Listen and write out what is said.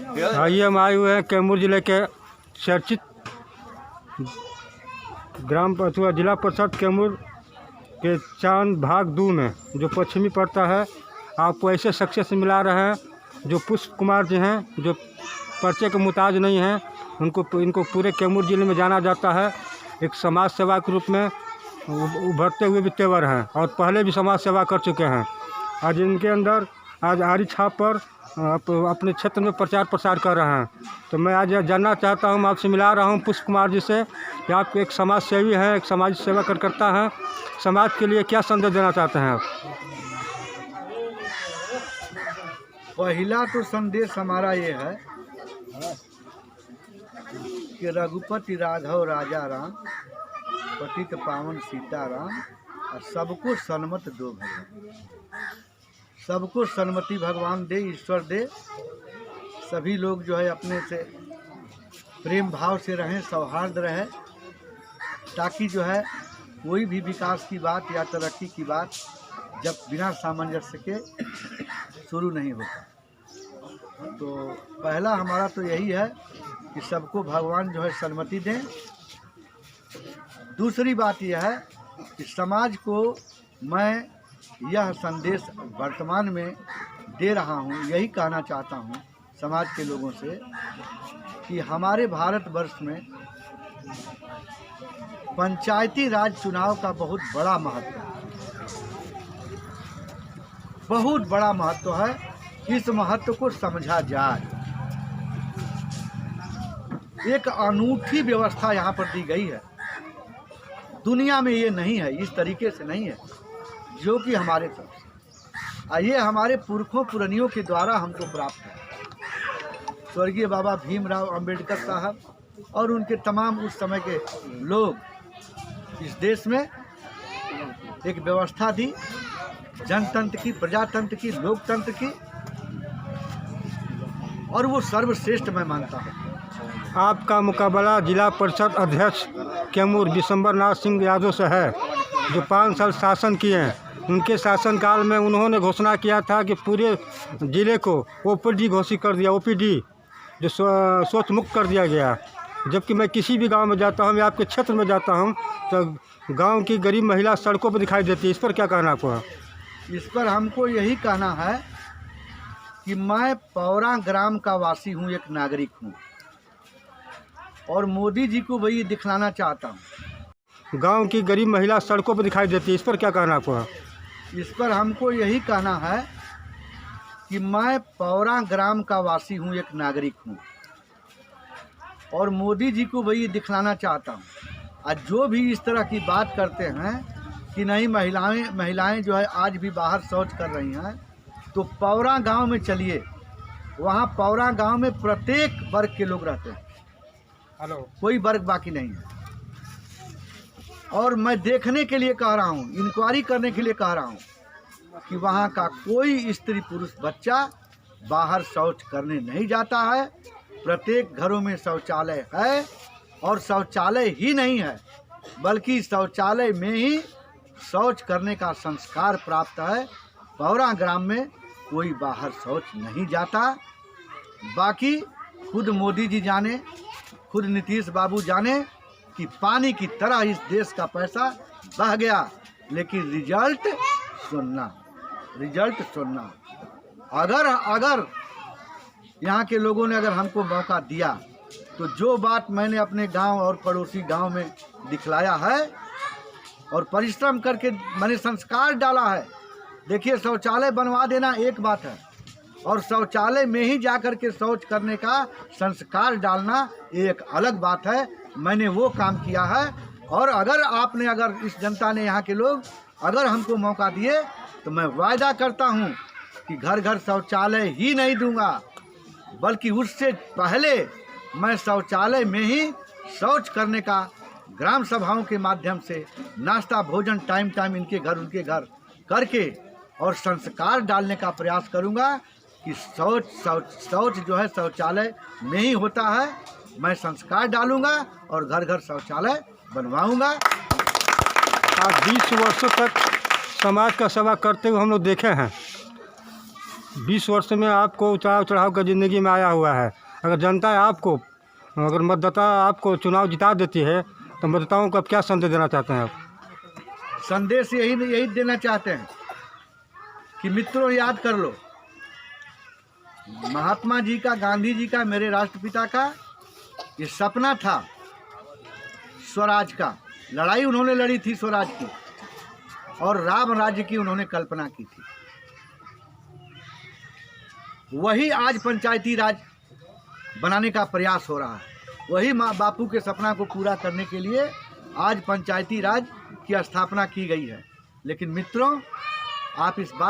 आइए हम आए हुए हैं कैमूर जिले के चर्चित ग्राम अथवा जिला परिषद कैमूर के चांद भाग 2 में जो पश्चिमी पड़ता है। आपको ऐसे शख्सियत से मिला रहे हैं जो पुष्प कुमार जी हैं, जो पर्चे के मुताज नहीं हैं। इनको पूरे कैमूर जिले में जाना जाता है। एक समाज सेवा के रूप में उभरते हुए भी तेवर हैं और पहले भी समाज सेवा कर चुके हैं। आज इनके अंदर आज आरी छाप पर अपने क्षेत्र में प्रचार प्रसार कर रहे हैं। तो मैं आज जानना चाहता हूँ, आपसे मिला रहा हूँ पुष्प कुमार जी से कि आप एक समाज सेवी हैं, एक समाज सेवा करता हैं। समाज के लिए क्या संदेश देना चाहते हैं आप? पहला तो संदेश हमारा ये है कि रघुपति राघव राजा राम, पतित पावन सीताराम, और सबको सन्मत दो भगवान। सबको सन्मति भगवान दे, ईश्वर दे। सभी लोग जो है अपने से प्रेम भाव से रहें, सौहार्द रहे, ताकि जो है कोई भी विकास की बात या तरक्की की बात जब बिना सामंजस्य के शुरू नहीं होता। तो पहला हमारा तो यही है कि सबको भगवान जो है सन्मति दें। दूसरी बात यह है कि समाज को मैं यह संदेश वर्तमान में दे रहा हूँ, यही कहना चाहता हूँ समाज के लोगों से कि हमारे भारतवर्ष में पंचायती राज चुनाव का बहुत बड़ा महत्व है, बहुत बड़ा महत्व है। इस महत्व को समझा जाए। एक अनूठी व्यवस्था यहाँ पर दी गई है, दुनिया में ये नहीं है, इस तरीके से नहीं है जो कि हमारे तरफ। ये हमारे पुरखों पुरनियों के द्वारा हमको प्राप्त है। स्वर्गीय बाबा भीमराव अंबेडकर साहब और उनके तमाम उस समय के लोग इस देश में एक व्यवस्था दी, जनतंत्र की, प्रजातंत्र की, लोकतंत्र की, और वो सर्वश्रेष्ठ मैं मानता हूँ। आपका मुकाबला जिला परिषद अध्यक्ष कैमूर विशंबरनाथ सिंह यादव से है, जो 5 साल शासन किए हैं। उनके शासनकाल में उन्होंने घोषणा किया था कि पूरे ज़िले को ओपीडी घोषित कर दिया, ओपीडी जो शौच मुक्त कर दिया गया। जबकि मैं किसी भी गांव में जाता हूं, मैं आपके क्षेत्र में जाता हूं, तो गांव की गरीब महिला सड़कों पर दिखाई देती है। इस पर क्या कहना आपको है? इस पर हमको यही कहना है कि मैं पौरा ग्राम का वासी हूं, एक नागरिक हूं, और मोदी जी को वही दिखलाना चाहता हूं। गांव की गरीब महिला सड़कों पर दिखाई देती है। इस पर क्या कहना आपको है? इस पर हमको यही कहना है कि मैं पौरा ग्राम का वासी हूं, एक नागरिक हूं, और मोदी जी को वही दिखलाना चाहता हूं। और जो भी इस तरह की बात करते हैं कि नहीं महिलाएं जो है आज भी बाहर शौच कर रही हैं, तो पौरा गांव में चलिए, वहां पौरा गांव में प्रत्येक वर्ग के लोग रहते हैं, कोई वर्ग बाकी नहीं है। और मैं देखने के लिए कह रहा हूँ, इंक्वायरी करने के लिए कह रहा हूँ कि वहाँ का कोई स्त्री पुरुष बच्चा बाहर शौच करने नहीं जाता है। प्रत्येक घरों में शौचालय है, और शौचालय ही नहीं है बल्कि शौचालय में ही शौच करने का संस्कार प्राप्त है। पौरा ग्राम में कोई बाहर शौच नहीं जाता। बाकी खुद मोदी जी जाने, खुद नीतीश बाबू जाने कि पानी की तरह इस देश का पैसा बह गया, लेकिन रिजल्ट सुनना। अगर यहाँ के लोगों ने अगर हमको मौका दिया तो जो बात मैंने अपने गांव और पड़ोसी गांव में दिखलाया है और परिश्रम करके मैंने संस्कार डाला है। देखिए, शौचालय बनवा देना एक बात है, और शौचालय में ही जाकर के शौच करने का संस्कार डालना एक अलग बात है। मैंने वो काम किया है। और अगर इस जनता ने, यहाँ के लोग अगर हमको मौका दिए तो मैं वायदा करता हूँ कि घर घर शौचालय ही नहीं दूंगा, बल्कि उससे पहले मैं शौचालय में ही शौच करने का ग्राम सभाओं के माध्यम से नाश्ता भोजन टाइम इनके घर उनके घर करके और संस्कार डालने का प्रयास करूँगा कि शौच जो है शौचालय में ही होता है। मैं संस्कार डालूंगा और घर घर शौचालय बनवाऊंगा। आज 20 वर्षों तक समाज का सेवा करते हुए हम लोग देखे हैं। 20 वर्ष में आपको उतार चढ़ाव का ज़िंदगी में आया हुआ है। अगर जनता आपको, अगर मतदाता आपको चुनाव जिता देती है तो मतदाताओं को आप क्या संदेश देना चाहते हैं आप? संदेश यही देना चाहते हैं कि मित्रों, याद कर लो, महात्मा जी का, गांधी जी का, मेरे राष्ट्रपिता का ये सपना था स्वराज का। लड़ाई उन्होंने लड़ी थी स्वराज की, और राम राज्य की उन्होंने कल्पना की थी। वही आज पंचायती राज बनाने का प्रयास हो रहा है। वही माँ बापू के सपना को पूरा करने के लिए आज पंचायती राज की स्थापना की गई है। लेकिन मित्रों, आप इस बात